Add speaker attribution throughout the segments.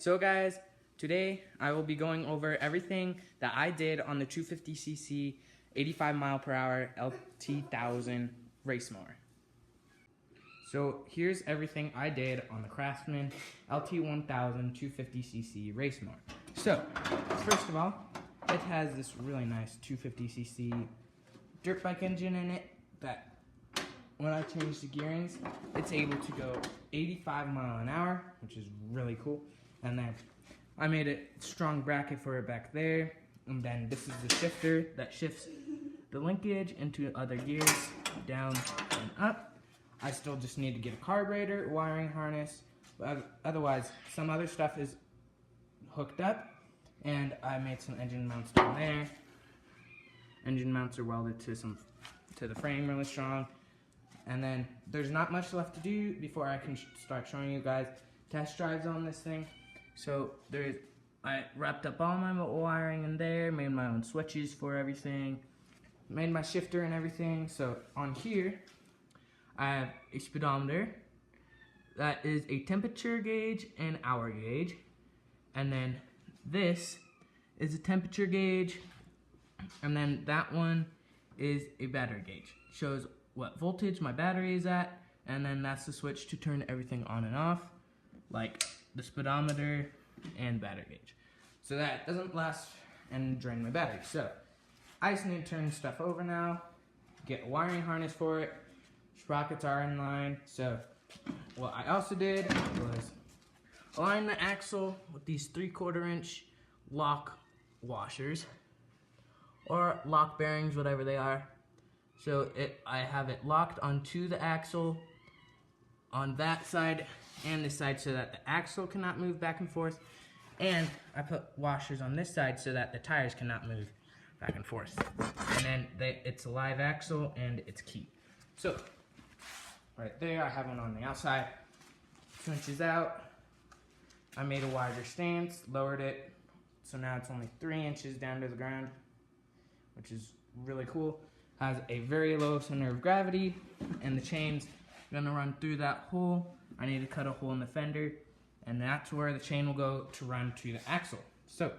Speaker 1: So guys, today I will be going over everything that I did on the 250cc 85 mile per hour LT1000 race mower. So here's everything I did on the Craftsman LT1000 250cc race mower. So first of all, it has this really nice 250cc dirt bike engine in it that when I change the gearings, it's able to go 85 mile an hour, which is really cool. And then I made a strong bracket for it back there. And then this is the shifter that shifts the linkage into other gears, down and up. I still just need to get a carburetor, wiring harness, but otherwise some other stuff is hooked up. And I made some engine mounts down there. Engine mounts are welded to the frame really strong. And then there's not much left to do before I can start showing you guys test drives on this thing. So I wrapped up all my wiring in there, made my own switches for everything, made my shifter and everything. So on here, I have a speedometer that is a temperature gauge and hour gauge. And then this is a temperature gauge. And then that one is a battery gauge. Shows what voltage my battery is at. And then that's the switch to turn everything on and off, like the speedometer and battery gauge. So that doesn't last and drain my battery. So I just need to turn stuff over now, get a wiring harness for it. Sprockets are in line. So what I also did was align the axle with these 3/4 inch lock washers or lock bearings, whatever they are. So I have it locked onto the axle on that side and this side so that the axle cannot move back and forth. And I put washers on this side so that the tires cannot move back and forth. And then it's a live axle and it's key. So right there, I have one on the outside. 2 inches out. I made a wider stance, lowered it. So now it's only 3 inches down to the ground, which is really cool. Has a very low center of gravity, and the chain's gonna run through that hole. I need to cut a hole in the fender, and that's where the chain will go to run to the axle. So,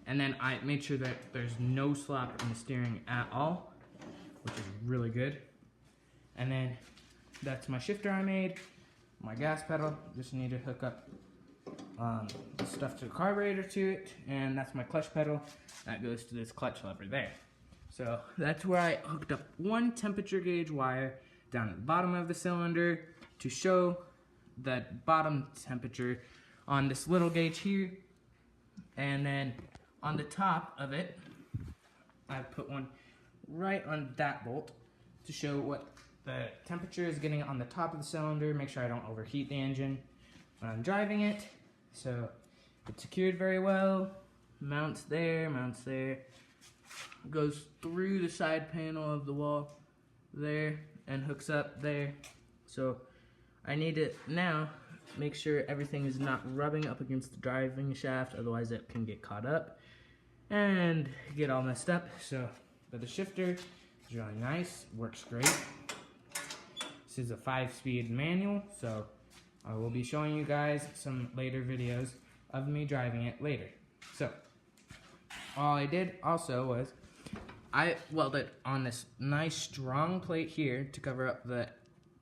Speaker 1: and then I made sure that there's no slop in the steering at all, which is really good. And then that's my shifter I made, my gas pedal. Just need to hook up the stuff to the carburetor to it, and that's my clutch pedal. That goes to this clutch lever there. So that's where I hooked up one temperature gauge wire down at the bottom of the cylinder to show the bottom temperature on this little gauge here. And then on the top of it, I put one right on that bolt to show what the temperature is getting on the top of the cylinder. Make sure I don't overheat the engine when I'm driving it. So it's secured very well. Mounts there, goes through the side panel of the wall there and hooks up there. So I need to now make sure everything is not rubbing up against the driving shaft, otherwise it can get caught up and get all messed up. So, but the shifter is really nice, works great. This is a 5-speed manual, so I will be showing you guys some later videos of me driving it later. So all I did also was I welded on this nice strong plate here to cover up the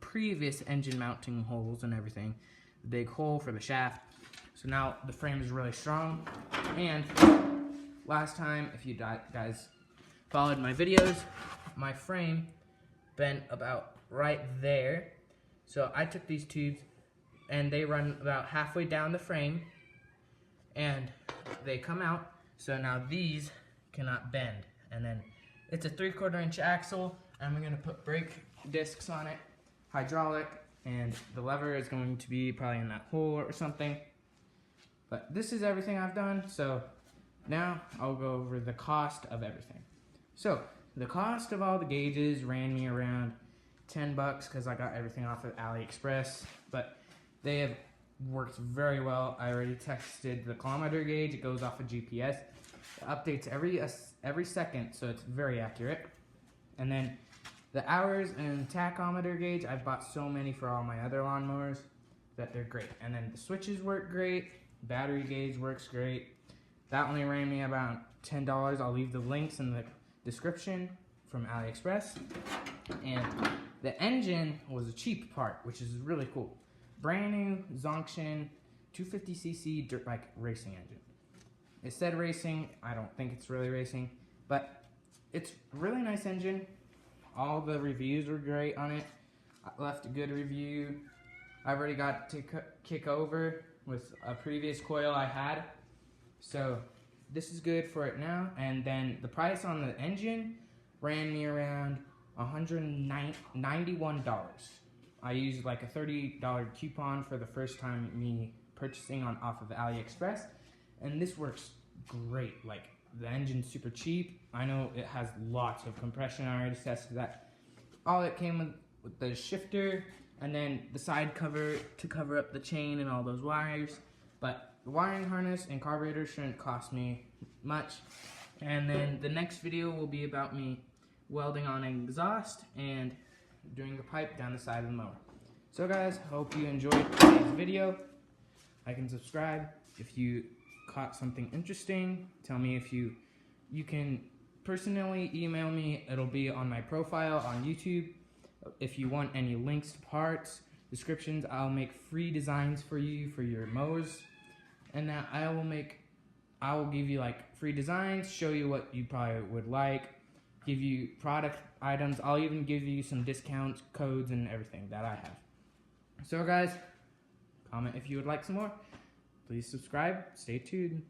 Speaker 1: previous engine mounting holes and everything. The big hole for the shaft. So now the frame is really strong. And last time, if you guys followed my videos, my frame bent about right there. So I took these tubes and they run about halfway down the frame and they come out. So now these cannot bend. And then it's a 3/4 inch axle, and we're gonna put brake discs on it, hydraulic, and the lever is going to be probably in that hole or something. But this is everything I've done. So now I'll go over the cost of everything. So the cost of all the gauges ran me around $10 because I got everything off of Aliexpress, but they have worked very well. I already tested the kilometer gauge. It goes off of GPS. It updates every second, so it's very accurate. And then the hours and tachometer gauge, I've bought so many for all my other lawnmowers that they're great. And then the switches work great. Battery gauge works great. That only ran me about $10. I'll leave the links in the description from Aliexpress. And the engine was a cheap part, which is really cool. Brand new Zonction 250cc dirt bike racing engine. It said racing. I don't think it's really racing, but it's a really nice engine. All the reviews were great on it. I left a good review. I've already got to kick over with a previous coil I had. So this is good for it now. And then the price on the engine ran me around $191. I used like a $30 coupon for the first time me purchasing off of AliExpress. And this works great. Like, the engine's super cheap. I know it has lots of compression. I already tested that. All it came with the shifter and then the side cover to cover up the chain and all those wires. But the wiring harness and carburetor shouldn't cost me much. And then the next video will be about me welding on an exhaust and doing the pipe down the side of the mower. So guys, hope you enjoyed today's video. Like and subscribe. If you caught something interesting, tell me. If you can personally email me, it'll be on my profile on YouTube. If you want any links to parts, descriptions, I'll make free designs for you for your mowers, and that I will give you like free designs, show you what you probably would like, give you product items. I'll even give you some discount codes and everything that I have. So guys, comment if you would like some more. Please subscribe. Stay tuned.